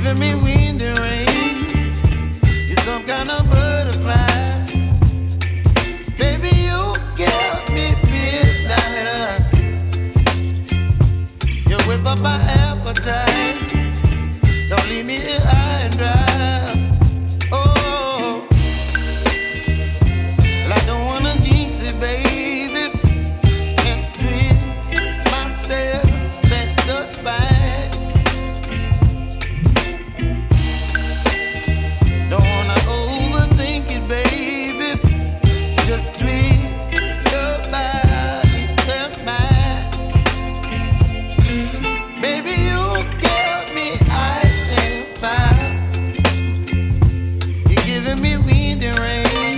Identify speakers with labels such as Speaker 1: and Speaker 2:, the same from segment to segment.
Speaker 1: giving me wind and rain. You're some kind of butterfly. Baby, you give me midnight. You whip up my appetite. Don't leave me here high and dry. Oh, well, I don't wanna jinx it, baby. Can't twist myself at the spine. Don't wanna overthink it, baby. It's just twist your body and mine. Baby, you give me ice and fire. You're giving me wind and rain.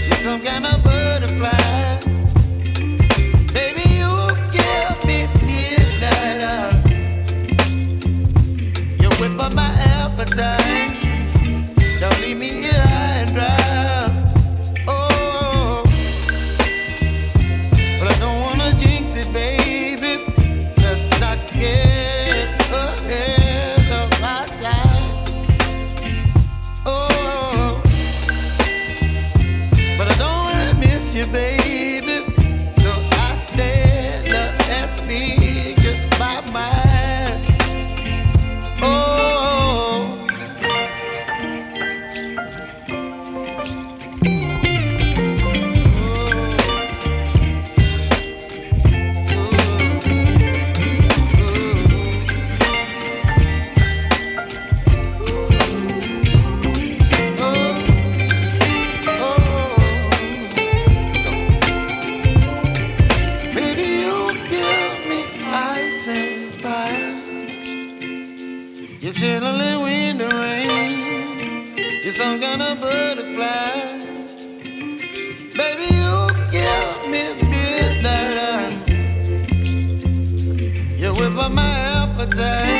Speaker 1: You're some kind of butterfly. Baby, you give me midnight. You whip up my appetite. Don't leave me here high and dry. Oh, but I don't wanna jinx it, baby. Let's not get ahead of my time. Oh, but I don't wanna miss you, baby. So I stand up and speak my mind. Oh. Baby, you give me ice and fire. You're chilling wind and rain. You're some kind of butterfly. Baby, you give me midnight. You whip up my appetite.